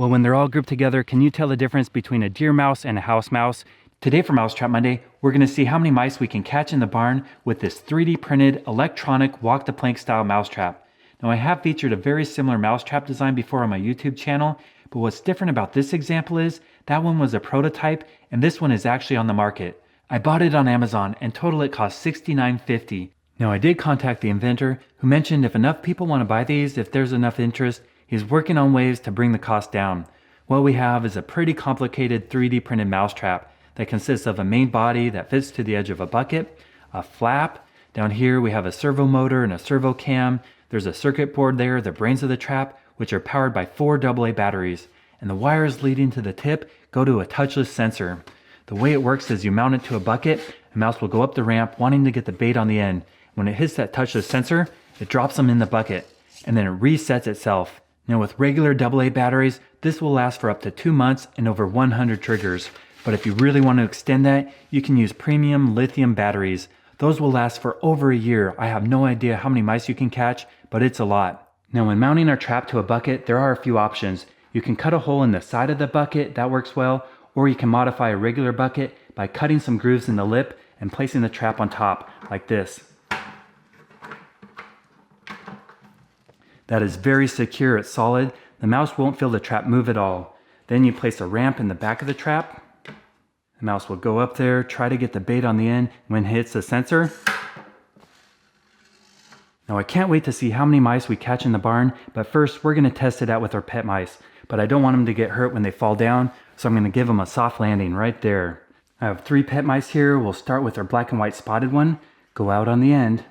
Well, when they're all grouped together, can you tell the difference between a deer mouse and a house mouse? Today for Mousetrap Monday, we're going to see how many mice we can catch in the barn with this 3D printed electronic walk-the-plank style mousetrap. Now, I have featured a very similar mousetrap design before on my YouTube channel, but what's different about this example is that one was a prototype and this one is actually on the market. I bought it on Amazon and total it cost $69.50. Now, I did contact the inventor who mentioned if enough people want to buy these, if there's enough interest, he's working on ways to bring the cost down. What we have is a pretty complicated 3D printed mousetrap that consists of a main body that fits to the edge of a bucket, a flap. Down here we have a servo motor and a servo cam. There's a circuit board there, the brains of the trap, which are powered by 4 AA batteries. And the wires leading to the tip go to a touchless sensor. The way it works is you mount it to a bucket, a mouse will go up the ramp wanting to get the bait on the end. When it hits that touchless sensor, it drops them in the bucket, and then it resets itself. Now with regular AA batteries, this will last for up to 2 months and over 100 triggers. But if you really want to extend that, you can use premium lithium batteries. Those will last for over a year. I have no idea how many mice you can catch, but it's a lot. Now when mounting our trap to a bucket, there are a few options. You can cut a hole in the side of the bucket, that works well, or you can modify a regular bucket by cutting some grooves in the lip and placing the trap on top, like this. That is very secure, it's solid. The mouse won't feel the trap move at all. Then you place a ramp in the back of the trap. The mouse will go up there, try to get the bait on the end when it hits the sensor. Now I can't wait to see how many mice we catch in the barn, but first we're going to test it out with our pet mice. But I don't want them to get hurt when they fall down, so I'm going to give them a soft landing right there. I have 3 pet mice here. We'll start with our black and white spotted one. Go out on the end.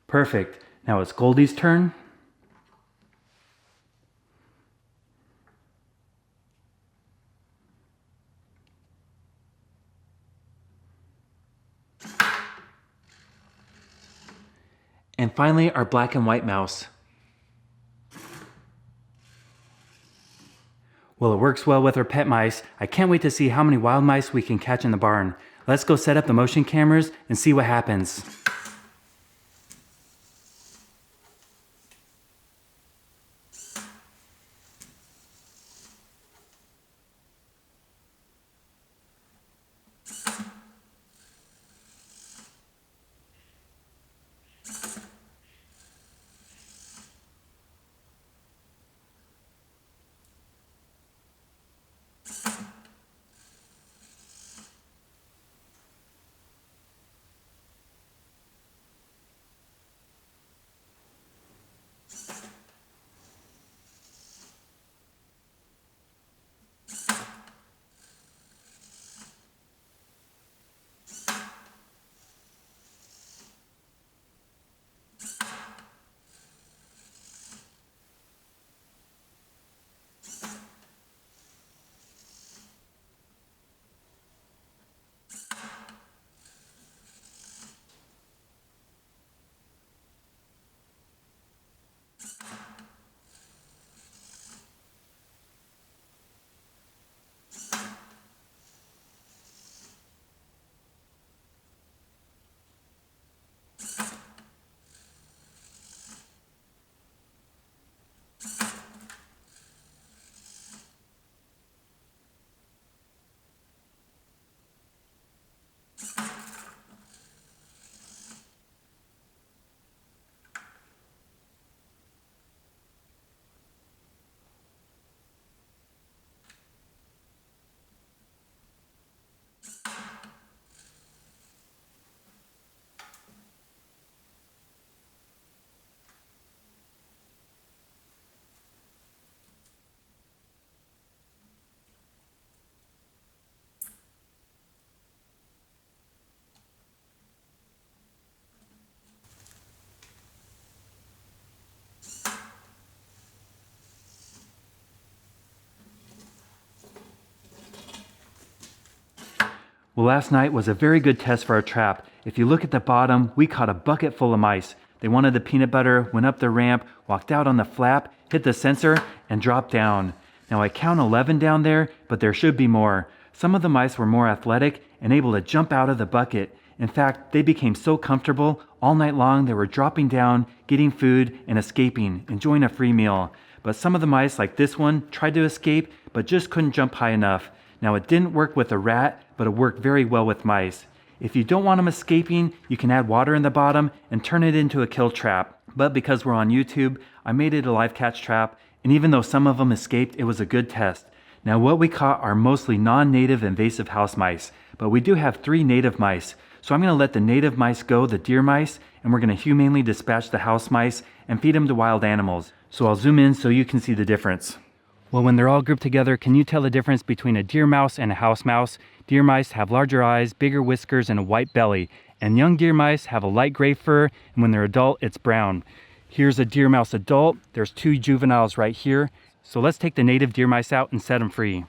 Perfect. Now it's Goldie's turn. And finally, our black and white mouse. Well, it works well with our pet mice. I can't wait to see how many wild mice we can catch in the barn. Let's go set up the motion cameras and see what happens. Well, last night was a very good test for our trap. If you look at the bottom, we caught a bucket full of mice. They wanted the peanut butter, went up the ramp, walked out on the flap, hit the sensor, and dropped down. Now I count 11 down there, but there should be more. Some of the mice were more athletic and able to jump out of the bucket. In fact, they became so comfortable, all night long they were dropping down, getting food, and escaping, enjoying a free meal. But some of the mice, like this one, tried to escape, but just couldn't jump high enough. Now it didn't work with a rat, but it worked very well with mice. If you don't want them escaping, you can add water in the bottom and turn it into a kill trap. But because we're on YouTube, I made it a live catch trap, and even though some of them escaped, it was a good test. Now what we caught are mostly non-native invasive house mice, but we do have 3 native mice. So I'm going to let the native mice go, the deer mice, and we're going to humanely dispatch the house mice and feed them to wild animals. So I'll zoom in so you can see the difference. Well, when they're all grouped together, can you tell the difference between a deer mouse and a house mouse? Deer mice have larger eyes, bigger whiskers, and a white belly. And young deer mice have a light gray fur, and when they're adult, it's brown. Here's a deer mouse adult. There's 2 juveniles right here. So let's take the native deer mice out and set them free.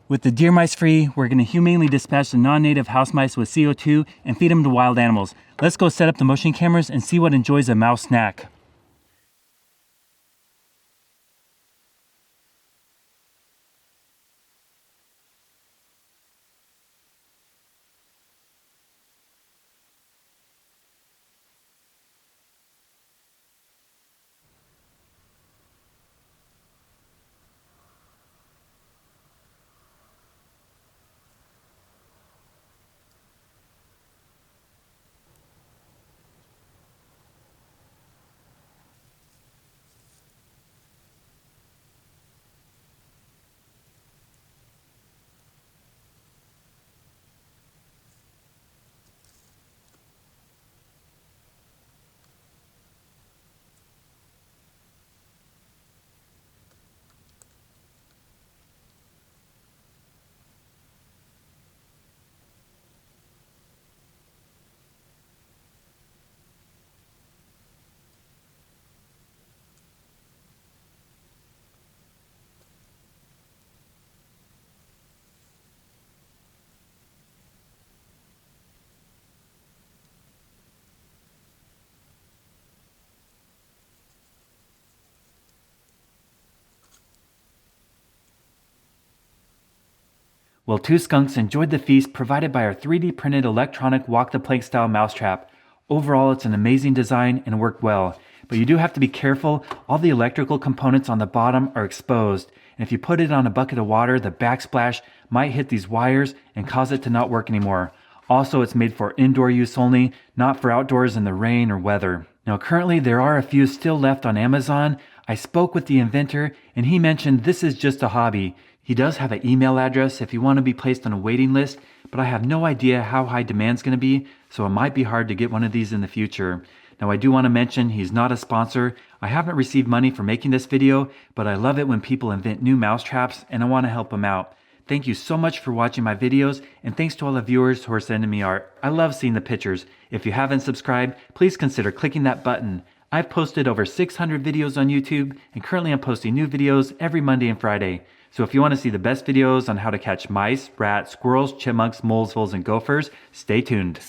With the deer mice free, we're going to humanely dispatch the non-native house mice with CO2 and feed them to wild animals. Let's go set up the motion cameras and see what enjoys a mouse snack. Well, 2 skunks enjoyed the feast provided by our 3D printed electronic walk-the-plank style mousetrap. Overall, it's an amazing design and worked well. But you do have to be careful. All the electrical components on the bottom are exposed. And if you put it on a bucket of water, the backsplash might hit these wires and cause it to not work anymore. Also, it's made for indoor use only, not for outdoors in the rain or weather. Now, currently, there are a few still left on Amazon. I spoke with the inventor, and he mentioned this is just a hobby. He does have an email address if you want to be placed on a waiting list, but I have no idea how high demand's going to be, so it might be hard to get one of these in the future. Now, I do want to mention he's not a sponsor. I haven't received money for making this video, but I love it when people invent new mousetraps, and I want to help them out. Thank you so much for watching my videos, and thanks to all the viewers who are sending me art. I love seeing the pictures. If you haven't subscribed, please consider clicking that button. I've posted over 600 videos on YouTube, and currently I'm posting new videos every Monday and Friday. So if you want to see the best videos on how to catch mice, rats, squirrels, chipmunks, moles, voles, and gophers, stay tuned.